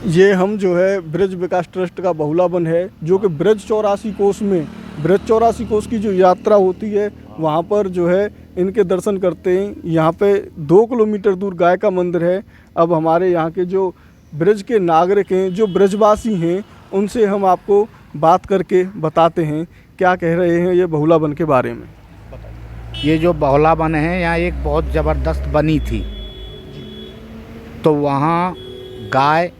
ये हम जो है ब्रज विकास ट्रस्ट का बहुला वन है, जो कि ब्रज 84 कोस में, ब्रज 84 कोस की जो यात्रा होती है वहाँ पर जो है इनके दर्शन करते हैं। यहाँ पे 2 किलोमीटर दूर गाय का मंदिर है। अब हमारे यहाँ के जो ब्रज के नागरिक हैं, जो ब्रजवासी हैं, उनसे हम आपको बात करके बताते हैं क्या कह रहे हैं ये बहुला वन के बारे में। ये जो बहुला वन है, यहाँ एक बहुत ज़बरदस्त बनी थी। तो वहाँ गाय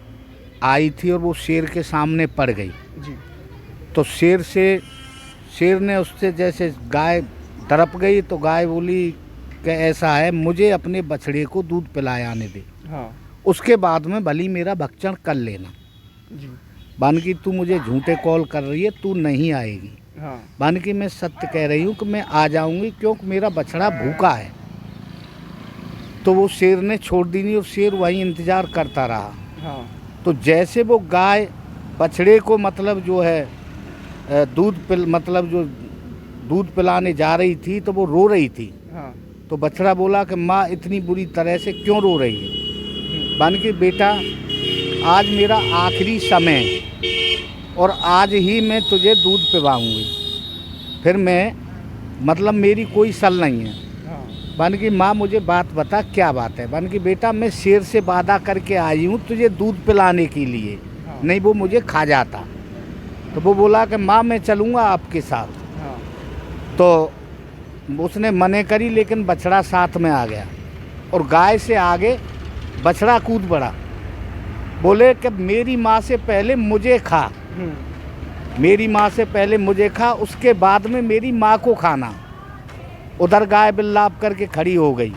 आई थी और वो शेर के सामने पड़ गई जी। तो शेर ने उससे जैसे गाय तड़प गई तो गाय बोली कि ऐसा है, मुझे अपने बछड़े को दूध पिलाए आने दे। हाँ उसके बाद में भली मेरा भक्षण कर लेना। जी। बानकी तू मुझे झूठे कॉल कर रही है, तू नहीं आएगी। हाँ बानकी मैं सत्य कह रही हूँ कि मैं आ जाऊँगी, क्योंकि मेरा बछड़ा भूखा है। तो वो शेर ने छोड़ दी नहीं और शेर वहीं इंतज़ार करता रहा। हाँ तो जैसे वो गाय बछड़े को मतलब जो है दूध पिलाने जा रही थी तो वो रो रही थी। हाँ तो बछड़ा बोला कि माँ इतनी बुरी तरह से क्यों रो रही है। बानकी बेटा, आज मेरा आखिरी समय है और आज ही मैं तुझे दूध पिलाऊंगी, फिर मैं मतलब मेरी कोई सल नहीं है। हाँ बानकी माँ मुझे बात बता, क्या बात है। बानकी बेटा, मैं शेर से वादा करके आई हूँ तुझे दूध पिलाने के लिए, नहीं वो मुझे खा जाता। तो वो बोला कि माँ मैं चलूँगा आपके साथ। हाँ तो उसने मने करी, लेकिन बछड़ा साथ में आ गया और गाय से आगे बछड़ा कूद पड़ा। बोले कि मेरी माँ से पहले मुझे खा, मेरी माँ से पहले मुझे खा, उसके बाद में मेरी माँ को खाना। उधर गाय बिल्लाप करके खड़ी हो गई।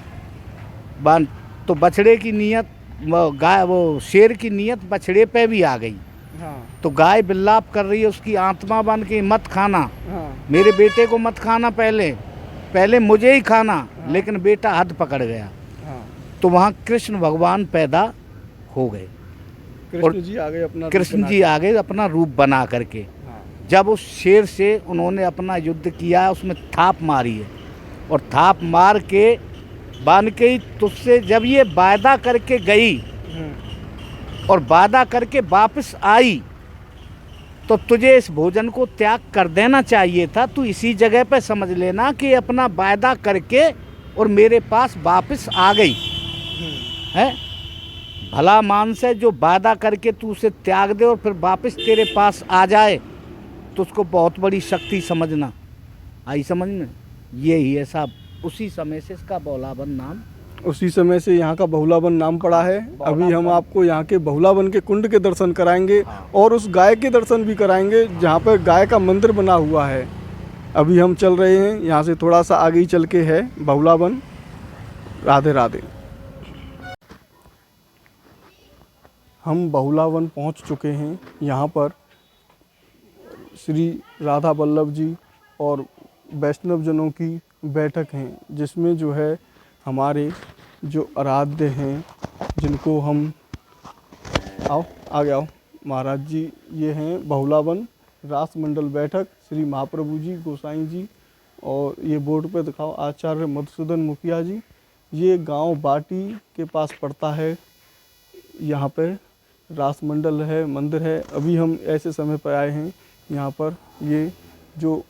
तो बछड़े की नीयत, वो शेर की नीयत बछड़े पे भी आ गई। हाँ तो गाय बिल्लाप कर रही है, उसकी आत्मा बन के मत खाना, हाँ मेरे बेटे को मत खाना, पहले मुझे ही खाना। लेकिन बेटा हद पकड़ गया। हाँ। तो वहाँ कृष्ण भगवान पैदा हो गए। कृष्ण जी आ गए अपना कृष्ण जी आ गए अपना रूप बना करके। हाँ जब उस शेर से उन्होंने अपना युद्ध किया, उसमें थाप मारी है और थाप मार के बांध के ही तुझसे जब ये वायदा करके गई और वादा करके वापस आई, तो तुझे इस भोजन को त्याग कर देना चाहिए था। तू इसी जगह पे समझ लेना कि अपना वादा करके और मेरे पास वापस आ गई है। भला मानस है जो वादा करके तू उसे त्याग दे और फिर वापस तेरे पास आ जाए, तो उसको बहुत बड़ी शक्ति समझना। आई समझ में? यही है साहब, उसी समय से इसका बहुलावन नाम, उसी समय से यहाँ का बहुला वन नाम पड़ा है। अभी हम आपको यहाँ के बहुला वन के कुंड के दर्शन कराएंगे और उस गाय के दर्शन भी कराएंगे जहाँ पर गाय का मंदिर बना हुआ है। अभी हम चल रहे हैं, यहाँ से थोड़ा सा आगे ही चल के है बहुला वन। राधे राधे। हम बहुला वन पहुँच चुके हैं। यहाँ पर श्री राधा वल्लभ जी और वैष्णव जनों की बैठक है, जिसमें जो है हमारे जो आराध्य हैं, जिनको हम आओ आगे आओ महाराज जी, ये हैं बहुला वन रास मंडल बैठक श्री महाप्रभु जी गोसाई जी, और ये बोर्ड पे दिखाओ आचार्य मधुसूदन मुखिया जी। ये गांव बाटी के पास पड़ता है। यहाँ पे रास मंडल है, मंदिर है। अभी हम ऐसे समय पर आए हैं, यहाँ पर ये जो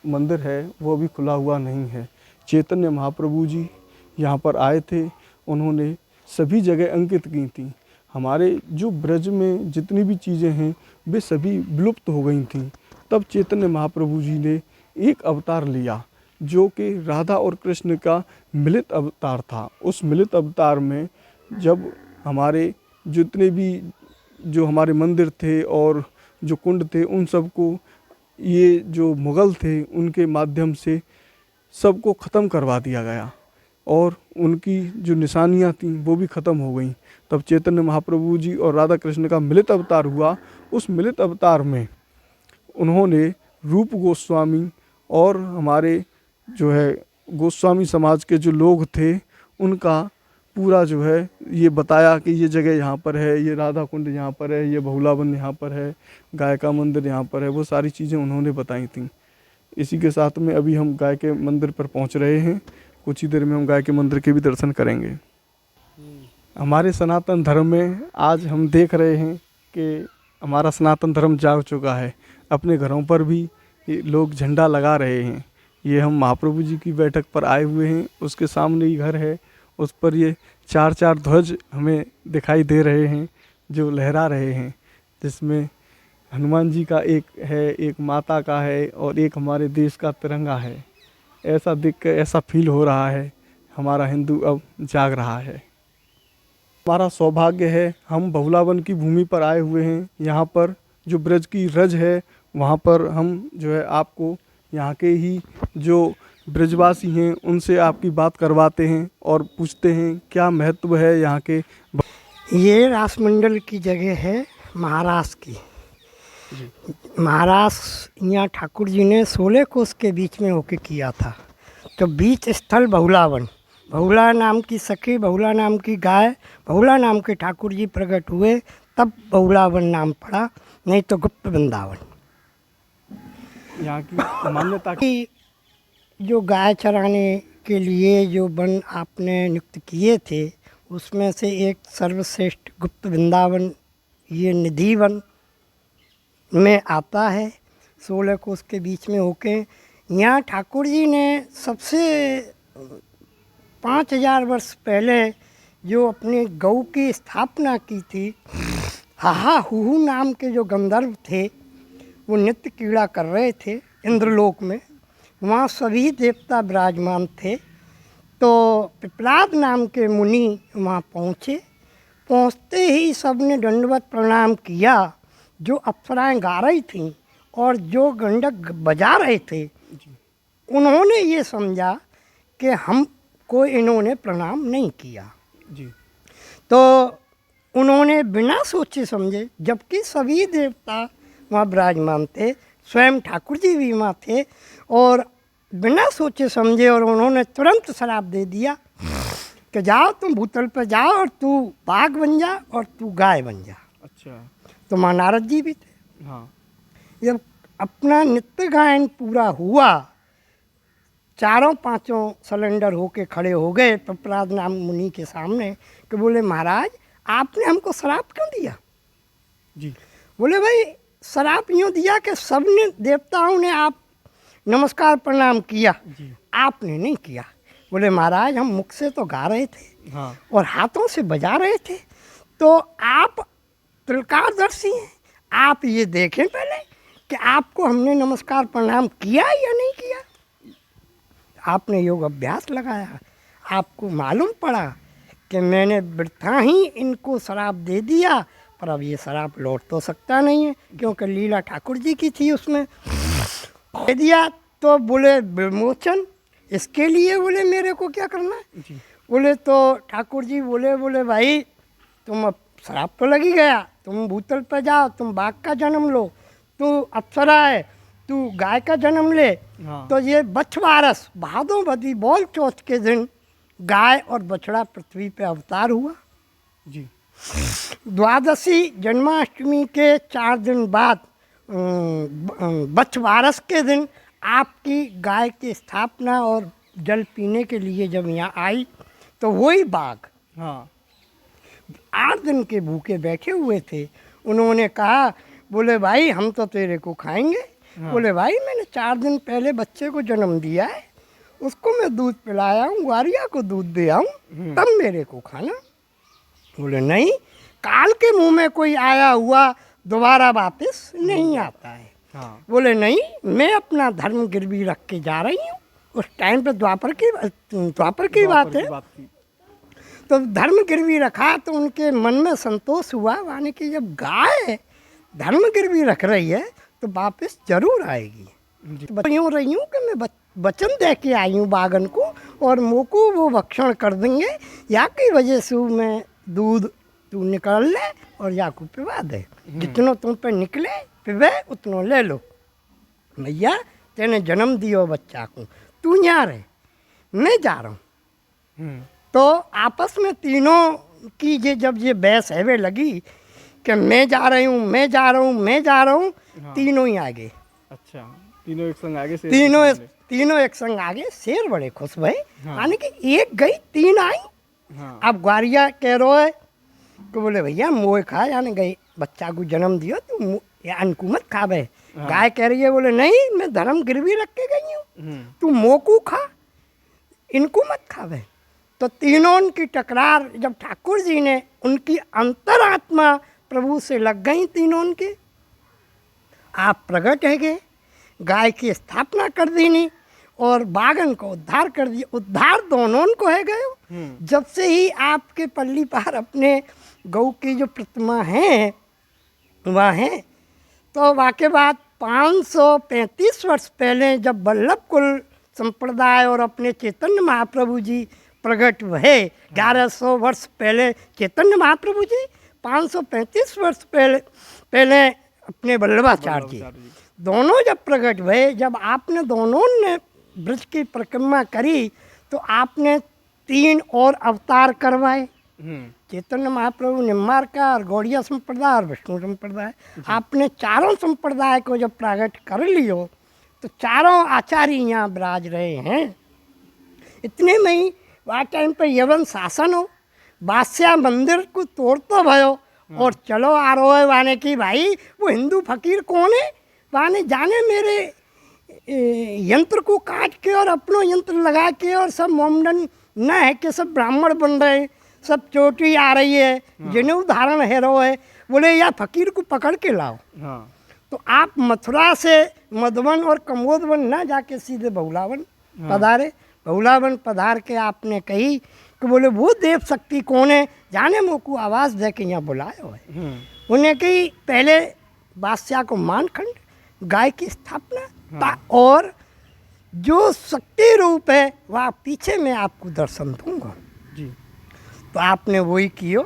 मंदिर है वो अभी खुला हुआ नहीं है। चैतन्य महाप्रभु जी यहाँ पर आए थे, उन्होंने सभी जगह अंकित की थी। हमारे जो ब्रज में जितनी भी चीज़ें हैं वे सभी विलुप्त हो गई थीं। तब चैतन्य महाप्रभु जी ने एक अवतार लिया, जो कि राधा और कृष्ण का मिलित अवतार था। उस मिलित अवतार में जब हमारे जितने भी जो हमारे मंदिर थे और जो कुंड थे, उन सबको ये जो मुग़ल थे उनके माध्यम से सबको ख़त्म करवा दिया गया और उनकी जो निशानियाँ थीं वो भी ख़त्म हो गई। तब चैतन्य महाप्रभु जी और राधा कृष्ण का मिलित अवतार हुआ। उस मिलित अवतार में उन्होंने रूप गोस्वामी और हमारे जो है गोस्वामी समाज के जो लोग थे उनका पूरा जो है ये बताया कि ये जगह यहाँ पर है, ये राधा कुंड यहाँ पर है, ये बहुला वन यहाँ पर है, गाय का मंदिर यहाँ पर है। वो सारी चीज़ें उन्होंने बताई थीं। इसी के साथ में अभी हम गाय के मंदिर पर पहुँच रहे हैं। कुछ ही देर में हम गाय के मंदिर के भी दर्शन करेंगे। हमारे सनातन धर्म में आज हम देख रहे हैं कि हमारा सनातन धर्म जाग चुका है। अपने घरों पर भी ये लोग झंडा लगा रहे हैं। ये हम महाप्रभु जी की बैठक पर आए हुए हैं, उसके सामने ही घर है, उस पर ये चार चार ध्वज हमें दिखाई दे रहे हैं जो लहरा रहे हैं, जिसमें हनुमान जी का एक है, एक माता का है और एक हमारे देश का तिरंगा है। ऐसा देख कर ऐसा फील हो रहा है हमारा हिंदू अब जाग रहा है। हमारा सौभाग्य है, हम बहुलावन की भूमि पर आए हुए हैं। यहाँ पर जो ब्रज की रज है, वहाँ पर हम जो है आपको यहाँ के ही जो ब्रजवासी हैं उनसे आपकी बात करवाते हैं और पूछते हैं क्या महत्व है यहाँ के। ये रासमंडल की जगह है, महाराष्ट्र की। महाराष्ट्र यहाँ ठाकुर जी ने 16 कोस के बीच में होके किया था। तो बीच स्थल बहुलावन, बहुला नाम की सखी, बहुला नाम की गाय, बहुला नाम के ठाकुर जी प्रकट हुए, तब बहुलावन नाम पड़ा, नहीं तो गुप्त वृंदावन। यहाँ की मान्यता कि जो गाय चराने के लिए जो वन आपने नियुक्त किए थे, उसमें से एक सर्वश्रेष्ठ गुप्त वृंदावन ये निधि वन में आता है। 16 कोस के बीच में होके यहाँ ठाकुर जी ने सबसे 5000 वर्ष पहले जो अपने गौ की स्थापना की थी, हाहा हुहू नाम के जो गंधर्व थे वो नित्य क्रीड़ा कर रहे थे इंद्रलोक में। वहाँ सभी देवता विराजमान थे। तो पिपलाद नाम के मुनि वहाँ पहुँचे। पहुँचते ही सबने दंडवत प्रणाम किया। जो अप्सराएं गा रही थीं और जो गंडक बजा रहे थे, उन्होंने ये समझा कि हमको इन्होंने प्रणाम नहीं किया जी। तो उन्होंने बिना सोचे समझे, जबकि सभी देवता वहाँ विराजमान थे, स्वयं ठाकुर जी भी वहाँ थे, और बिना सोचे समझे और उन्होंने तुरंत श्राप दे दिया कि जाओ तुम भूतल पर जाओ और तू बाघ बन जा और तू गाय बन जा। अच्छा। तो माँ नारद जी भी थे। हाँ। जब अपना नित्य गायन पूरा हुआ, चारों पांचों सिलेंडर होके खड़े हो गए पिपलाद नाम मुनि के सामने कि बोले महाराज आपने हमको श्राप क्यों दिया? जी। बोले भाई श्राप यूँ दिया कि सबने देवताओं ने आप नमस्कार प्रणाम किया, आपने नहीं किया। बोले महाराज हम मुख से तो गा रहे थे हाँ। और हाथों से बजा रहे थे, तो आप त्रिकालदर्शी हैं, आप ये देखें पहले कि आपको हमने नमस्कार प्रणाम किया या नहीं किया। आपने योग अभ्यास लगाया, आपको मालूम पड़ा कि मैंने वृथा ही इनको शराब दे दिया, पर अब ये शराब लौट तो सकता नहीं है क्योंकि लीला ठाकुर जी की थी, उसमें दे दिया। तो बोले विमोचन, इसके लिए बोले मेरे को क्या करना है? बोले तो ठाकुर जी बोले भाई तुम अब शराब तो लगी गया, तुम भूतल पर जाओ, तुम बाघ का जन्म लो, तू अप्सरा है, तू गाय का जन्म ले। हाँ। तो ये बछवारस भादों बदी बोल चौथ के दिन गाय और बछड़ा पृथ्वी पे अवतार हुआ। जी। द्वादशी जन्माष्टमी के 4 दिन बाद बछवारस के दिन आपकी गाय की स्थापना और जल पीने के लिए जब यहाँ आई तो वही बाघ हाँ। 8 दिन के भूखे बैठे हुए थे। उन्होंने कहा बोले भाई हम तो तेरे को खाएंगे। हाँ। बोले भाई मैंने 4 दिन पहले बच्चे को जन्म दिया है, उसको मैं दूध पिलाया हूँ, ग्वारिया को दूध दे आऊँ, तब मेरे को खाना। बोले नहीं, काल के मुंह में कोई आया हुआ दोबारा वापस नहीं आता है। हाँ। बोले नहीं, मैं अपना धर्म गिरवी रख के जा रही हूँ। उस टाइम पे द्वापर की बात है। तो धर्म गिरवी रखा तो उनके मन में संतोष हुआ, माने कि जब गाय धर्म गिरवी रख रही है तो वापस जरूर आएगी। तो यूँ रही हूँ कि मैं वचन दे के आई हूँ बागन को और मोको वो भक्षण कर देंगे, या की वजह से मैं दूध तू निकाल ले और या को पिवा दे, जितनों तुम पे निकले पिवे उतनों ले लो। भैया तेने जन्म दियो बच्चा को, तू यहाँ रहे, मैं जा रहा हूँ। तो आपस में तीनों की जब ये बहस हैवे लगी कि मैं जा रही हूँ, मैं जा रहा हूँ, मैं जा रहा हूँ, हाँ। तीनों ही आगे। अच्छा, तीनों एक संग आगे से तीनों एक संग आगे। शेर बड़े खुश भई, हाँ। यानी कि एक गई 3 आई। हाँ। अब ग्वारिया कह रहे है कि बोले भैया मोए खा, यानी गई बच्चा को जन्म दियो तो ये अनको मत खावे। गाय कह रही है बोले नहीं मैं धर्म गिरवी रख के गई हूँ, तू मोकू खा, इनको मत खावे। तो तीनों की टकरार जब ठाकुर जी ने उनकी अंतरात्मा प्रभु से लग गई, तीनों के आप प्रकट है गए, गाय की स्थापना कर दी नहीं और बागन को उद्धार कर दिया। उद्धार दोनों को है गए। जब से ही आपके पल्ली पार अपने गौ की जो प्रतिमा है वह है, तो वाके बाद 535 वर्ष पहले जब वल्लभ कुल संप्रदाय और अपने चैतन्य महाप्रभु जी प्रकट हुए, 1100 वर्ष पहले चैतन्य महाप्रभु जी, 535 वर्ष पहले अपने वल्लभाचार्य जी, दोनों जब प्रकट हुए, जब आपने दोनों ने ब्रज की परिक्रमा करी तो आपने 3 और अवतार करवाए। चैतन्य महाप्रभु निम्बार का और गौड़िया संप्रदाय और विष्णु संप्रदाय, आपने चारों संप्रदाय को जब प्रकट कर लियो तो चारों आचार्य यहाँ विराज रहे हैं। इतने में ही वह टाइम पर यवन शासन हो, बादशाह मंदिर को तोड़तो भयो और चलो आ रहो है वाने की भाई वो हिंदू फकीर कौन है, वाने जाने मेरे यंत्र को काट के और अपनो यंत्र लगा के और सब मोमडन न है कि सब ब्राह्मण बन रहे, सब चोटी आ रही है, जनेऊ धारण है रो है, बोले या फकीर को पकड़ के लाओ। तो आप मथुरा से मधुबन और कमोदवन न जाके सीधे बहुलावन पधारे। बहुलावन पधार के आपने कही कि बोले वो देव शक्ति कौन है, जाने मोको आवाज़ दे के यहाँ बुलाए हुए। उन्हें कही पहले बादशाह को मानखंड गाय की स्थापना और जो शक्ति रूप है वह पीछे मैं आपको दर्शन दूंगा जी। तो आपने वही कियो,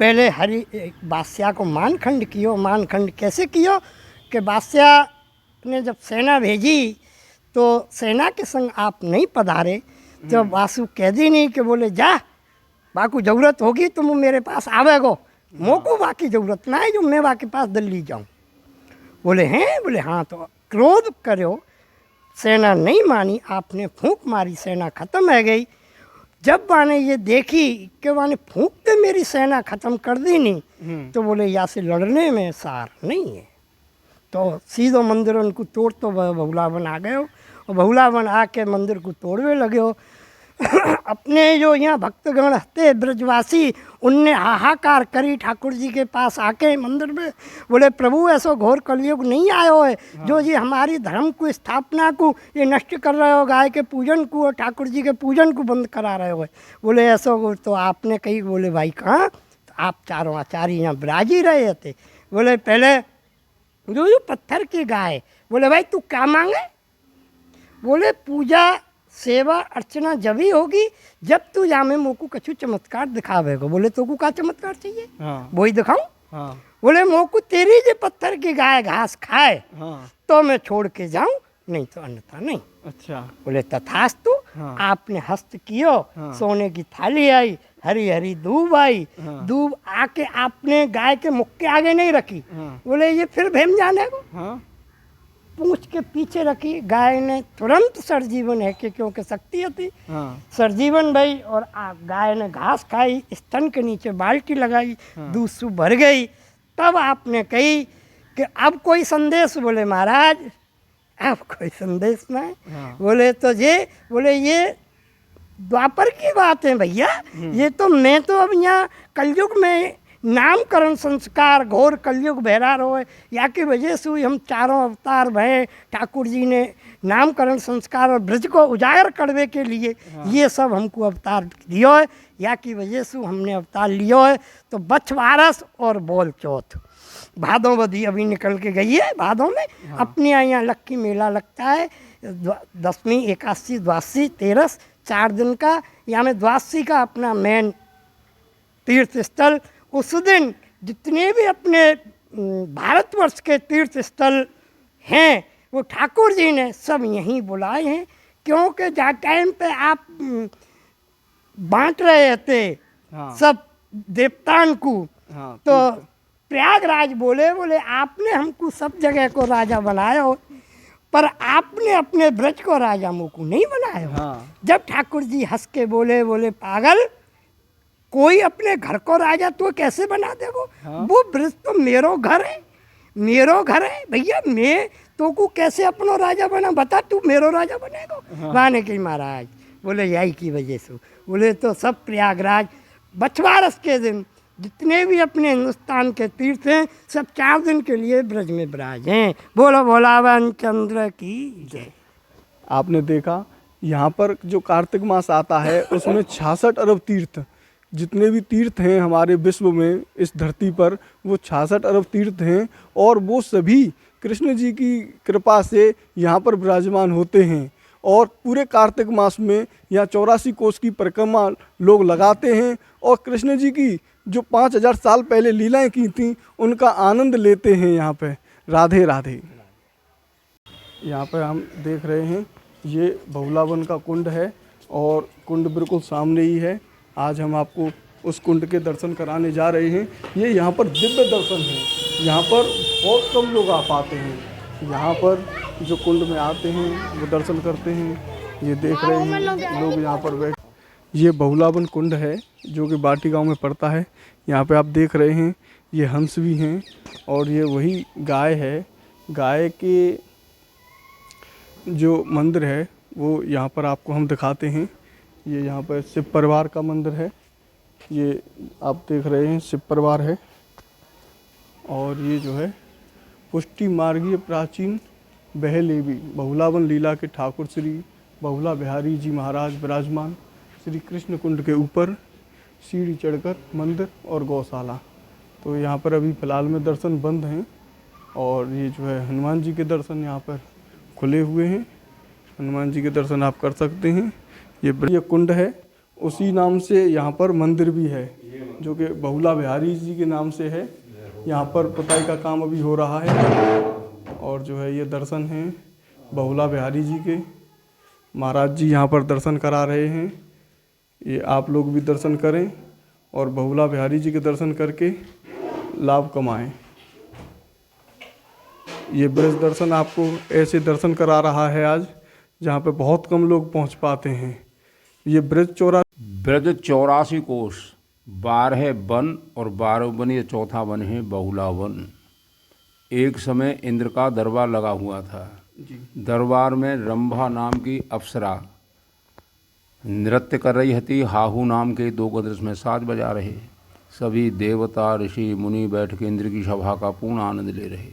पहले हरि बादशाह को मानखंड कियो। मानखंड कैसे कियो कि बादशाह ने जब सेना भेजी तो सेना के संग आप नहीं पधारे, तो वासु कह दी नहीं कि बोले जा बाकू जरूरत होगी तो मेरे पास आवेगो, मोको बाकी जरूरत ना है जो मैं बाकी पास दिल्ली जाऊँ। बोले हैं, बोले हाँ। तो क्रोध करो, सेना नहीं मानी, आपने फूंक मारी, सेना खत्म है गई। जब वाने ये देखी कि वाने फूंकते मेरी सेना खत्म कर दी नहीं, तो बोले या से लड़ने में सार नहीं है। तो सीधो मंदिर उनको तोड़ तो बहुलावन आ गए हो और बहुलावन आके मंदिर को तोड़वे लगे हो। अपने जो यहाँ भक्तगण हते ब्रजवासी उनने हाहाकार करी ठाकुर जी के पास आके मंदिर में, बोले प्रभु ऐसा घोर कलयुग नहीं आयो है जो ये हमारी धर्म को स्थापना को ये नष्ट कर रहे हो, गाय के पूजन को और ठाकुर जी के पूजन को बंद करा रहे हो। बोले ऐसा तो आपने कही, बोले भाई कहाँ, तो आप चारों आचार्य यहाँ विराज ही रहे थे। बोले पहले जो पत्थर की गाय, बोले भाई तू क्या मांगे, बोले पूजा सेवा अर्चना जब ही होगी जब तू जामे मोको कछु चमत्कार दिखावेगा। बोले तो को क्या चमत्कार चाहिए, वही दिखाऊं। बोले मोको तेरी जो पत्थर की गाय घास खाए तो मैं छोड़ के जाऊं, नहीं तो अन्यथा नहीं। अच्छा। बोले तथास्तु। आपने हस्त कियो, सोने की थाली आई, हरी हरी दूब आई, दूब आके आपने गाय के मुख के आगे नहीं रखी। बोले ये फिर भेम जाने को, पूंछ के पीछे रखी। गाय ने तुरंत सरजीवन है कि क्योंकि शक्ति थी, सरजीवन भाई, और गाय ने घास खाई, स्तन के नीचे बाल्टी लगाई, दूध सु भर गई। तब आपने कही कि अब कोई संदेश, बोले महाराज अब कोई संदेश ना है। बोले तो ये द्वापर की बात है भैया, ये तो मैं तो अब यहाँ कलयुग में नामकरण संस्कार घोर कलयुग बहरा रहो है, या की वजह से हम चारों अवतार भय ठाकुर जी ने नामकरण संस्कार और ब्रज को उजागर करने के लिए ये सब हमको अवतार दियो है, या की वजह से हमने अवतार लियो है। तो बछवारस और बोल चौथ भादोवदी अभी निकल के गई है, भादों में अपने यहाँ लक्की मेला लगता है, दसवीं एकादशी द्वादशी तेरस 4 दिन का, यहाँ में द्वादशी का अपना मेन तीर्थ स्थल। उस दिन जितने भी अपने भारतवर्ष के तीर्थ स्थल हैं वो ठाकुर जी ने सब यहीं बुलाए हैं, क्योंकि जहाँ टाइम पे आप बांट रहे थे सब देवतान को, तो प्रयागराज बोले आपने हमको सब जगह को राजा बनाया हो, पर आपने अपने ब्रज को राजा मुझको नहीं बनाया हो। जब ठाकुर जी हंस के बोले पागल कोई अपने घर को राजा तो कैसे बना देगो? वो ब्रज तो मेरो घर है, मेरो घर है भैया, मैं तो को कैसे अपनो राजा बना, बता तू मेरो राजा बनेगो? माने कि महाराज बोले यही की वजह से, बोले तो सब प्रयागराज बछवारस के दिन जितने भी अपने हिंदुस्तान के तीर्थ हैं सब 4 दिन के लिए ब्रज में विराज हैं। बोलो भोलावन चंद्र की जय। आपने देखा यहाँ पर जो कार्तिक मास आता है उसमें 66 अरब तीर्थ, जितने भी तीर्थ हैं हमारे विश्व में इस धरती पर, वो 66 अरब तीर्थ हैं और वो सभी कृष्ण जी की कृपा से यहाँ पर विराजमान होते हैं। और पूरे कार्तिक मास में यहाँ 84 कोस की परिक्रमा लोग लगाते हैं और कृष्ण जी की जो 5000 साल पहले लीलाएं की थी उनका आनंद लेते हैं यहाँ पे। राधे राधे। यहाँ पर हम देख रहे हैं ये बहुलावन का कुंड है और कुंड बिल्कुल सामने ही है। आज हम आपको उस कुंड के दर्शन कराने जा रहे हैं। ये यहाँ पर दिव्य दर्शन है, यहाँ पर बहुत कम लोग आ पाते हैं। यहाँ पर जो कुंड में आते हैं वो दर्शन करते हैं। ये देख रहे हैं लोग यहाँ पर बैठ। ये बहुलावन कुंड है जो कि बाटी गांव में पड़ता है। यहाँ पे आप देख रहे हैं ये हंस भी हैं और ये वही गाय है। गाय के जो मंदिर है वो यहाँ पर आपको हम दिखाते हैं। ये यहाँ पर शिव परिवार का मंदिर है, ये आप देख रहे हैं शिव परिवार है। और ये जो है पुष्टि मार्गीय प्राचीन बहलेवी बहुलावन लीला के ठाकुर श्री बहुला बिहारी जी महाराज विराजमान श्री कृष्ण कुंड के ऊपर सीढ़ी चढ़कर मंदिर और गौशाला। तो यहाँ पर अभी फ़िलहाल में दर्शन बंद हैं और ये जो है हनुमान जी के दर्शन यहाँ पर खुले हुए हैं। हनुमान जी के दर्शन आप कर सकते हैं। ये कुंड है, उसी नाम से यहाँ पर मंदिर भी है जो कि बहुला बिहारी जी के नाम से है। यहाँ पर पुताई का काम अभी हो रहा है और जो है ये दर्शन हैं बहुला बिहारी जी के। महाराज जी यहाँ पर दर्शन करा रहे हैं। ये आप लोग भी दर्शन करें और बहुला बिहारी जी के दर्शन करके लाभ कमाएं। ये ब्रज दर्शन आपको ऐसे दर्शन करा रहा है आज जहाँ पे बहुत कम लोग पहुँच पाते हैं। ये ब्रज 84 कोस, 12 वन और 12 वन, ये चौथा वन है बहुला वन। एक समय इंद्र का दरबार लगा हुआ था। दरबार में रंभा नाम की अप्सरा नृत्य कर रही थी। हाहू नाम के 2 गदरस में साज बजा रहे। सभी देवता ऋषि मुनि बैठ के इंद्र की सभा का पूर्ण आनंद ले रहे।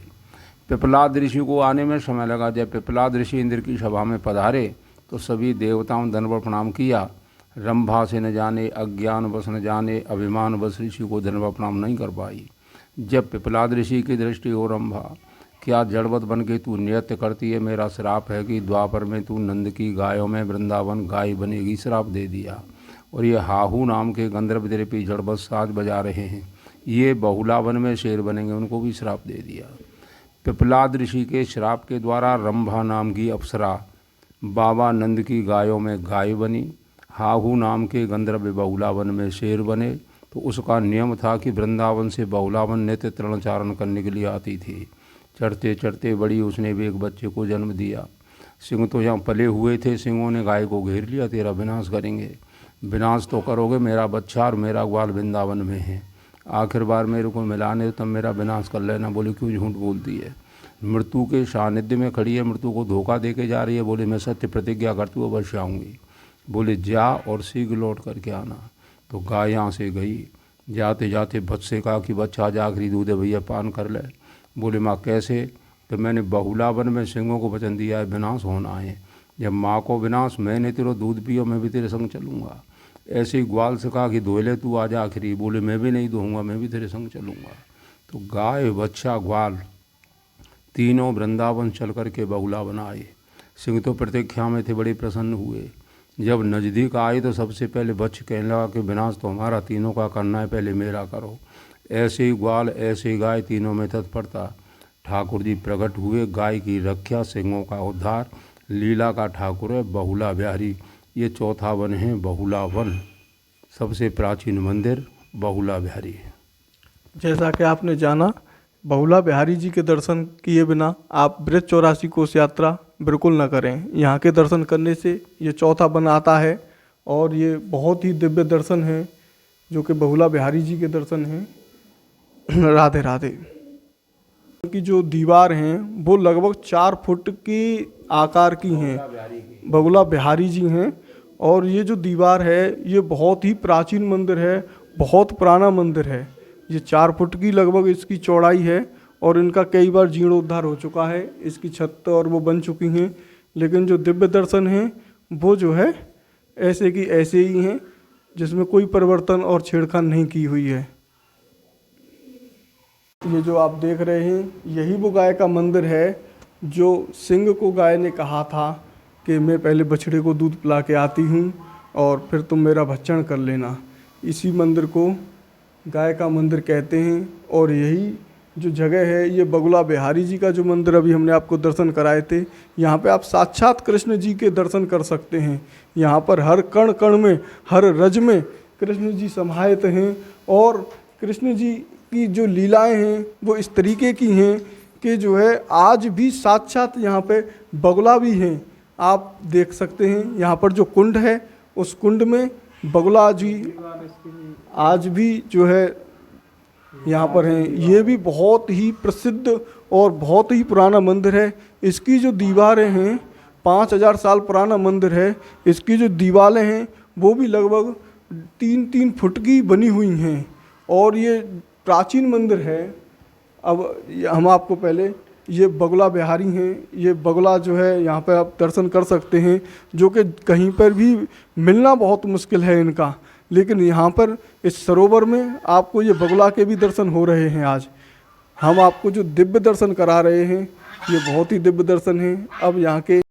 पिपलाद ऋषि को आने में समय लगा। जब पिपलाद ऋषि इंद्र की सभा में पधारे तो सभी देवताओं दंडवत प्रणाम किया। रंभा से न जाने, अज्ञान वश न जाने, अभिमान वश ऋषि को दंडवत प्रणाम नहीं कर पाई। जब पिपलाद ऋषि की दृष्टि हो रंभा, क्या जड़वत बन के तू नृत्य करती है? मेरा श्राप है कि द्वापर में तू नंद की गायों में वृंदावन गाय बनेगी, श्राप दे दिया। और ये हाहू नाम के गंधर्व द्रपी जड़वत साज बजा रहे हैं, ये बहुलावन में शेर बनेंगे, उनको भी श्राप दे दिया। पिपलाद ऋषि के श्राप के द्वारा रंभा नाम की अप्सरा बाबा नंद की गायों में गाय बनी। हाहू नाम के गंधर्व बहुलावन में शेर बने। तो उसका नियम था कि वृंदावन से बहुलावन नित्य तरणचारण करने के लिए आती थी। चढ़ते चढ़ते बड़ी उसने भी एक बच्चे को जन्म दिया। सिंह तो यहाँ पले हुए थे, सिंहों ने गाय को घेर लिया, तेरा विनाश करेंगे। विनाश तो करोगे, मेरा बच्चा और मेरा ग्वाल वृंदावन में है, आखिर बार मेरे को मिलाने तब मेरा विनाश कर लेना। बोले क्यों झूठ बोलती है? मृत्यु के सानिध्य में खड़ी है, मृत्यु को धोखा दे के जा रही है। बोले मैं सत्य प्रतिज्ञा करती हूँ अवश्य आऊँगी। बोले जा और शीघ्र लौट करके आना। तो गाय यहाँ से गई। जाते जाते बच्चे से कहा कि बच्चा जाखरी दूध है भैया, पान कर ले। बोले माँ कैसे? तो मैंने बहुलावन में सिंहों को वचन दिया है विनाश होना है। जब माँ को विनाश, मैंने तेरा दूध पियो, मैं भी तेरे संग चलूँगा। ऐसे ही ग्वाल से कहा कि धो ले तू आज आखिरी। बोले मैं भी नहीं धोऊँगा, मैं भी तेरे संग चलूँगा। तो गाय बच्चा ग्वाल तीनों वृंदावन चल कर के बहुलावन आए। सिंह तो प्रतीक्षा में थे, बड़े प्रसन्न हुए। जब नज़दीक आए तो सबसे पहले बच्च कहने लगा कि विनाश तो हमारा तीनों का करना है, पहले मेरा करो। ऐसे ही ग्वाल ऐसे ही गाय तीनों में तत्परता। ठाकुर जी प्रकट हुए, गाय की रक्षा, सिंहों का उद्धार। लीला का ठाकुर है बहुला बिहारी। ये चौथा वन है बहुला वन, सबसे प्राचीन मंदिर बहुला बिहारी है। जैसा कि आपने जाना, बहुला बिहारी जी के दर्शन किए बिना आप ब्रज 84 कोस यात्रा बिल्कुल न करें। यहाँ के दर्शन करने से ये चौथा वन आता है और ये बहुत ही दिव्य दर्शन है। जो कि बहुला बिहारी जी के दर्शन हैं। राधे राधे। की जो दीवार हैं वो लगभग 4 फुट की आकार की हैं, बहुला बिहारी जी हैं। और ये जो दीवार है ये बहुत ही प्राचीन मंदिर है, बहुत पुराना मंदिर है। ये 4 फुट की लगभग इसकी चौड़ाई है और इनका कई बार जीर्णोद्धार हो चुका है। इसकी छत और वो बन चुकी हैं, लेकिन जो दिव्य दर्शन हैं वो जो है ऐसे की ऐसे ही हैं, जिसमें कोई परिवर्तन और छेड़खानी नहीं की हुई है। ये जो आप देख रहे हैं यही वो गाय का मंदिर है जो सिंह को गाय ने कहा था कि मैं पहले बछड़े को दूध पिला के आती हूँ और फिर तुम मेरा भक्षण कर लेना। इसी मंदिर को गाय का मंदिर कहते हैं। और यही जो जगह है ये बगुला बिहारी जी का जो मंदिर अभी हमने आपको दर्शन कराए थे, यहाँ पे आप साक्षात कृष्ण जी के दर्शन कर सकते हैं। यहाँ पर हर कण कण में, हर रज में कृष्ण जी समाहित हैं। और कृष्ण जी की जो लीलाएं हैं वो इस तरीके की हैं कि जो है आज भी साक्षात यहाँ पे बगुला भी हैं। आप देख सकते हैं यहाँ पर जो कुंड है उस कुंड में बगुला जी आज भी जो है यहाँ पर हैं। ये भी बहुत ही प्रसिद्ध और बहुत ही पुराना मंदिर है। इसकी जो दीवारें हैं 5000 साल पुराना मंदिर है। इसकी जो दीवारें हैं वो भी लगभग 3-3 फुट की बनी हुई हैं और ये प्राचीन मंदिर है। अब हम आपको पहले ये बगुला बिहारी हैं, ये बगुला जो है यहाँ पर आप दर्शन कर सकते हैं, जो कि कहीं पर भी मिलना बहुत मुश्किल है इनका। लेकिन यहाँ पर इस सरोवर में आपको ये बगुला के भी दर्शन हो रहे हैं। आज हम आपको जो दिव्य दर्शन करा रहे हैं ये बहुत ही दिव्य दर्शन हैं। अब यहाँ के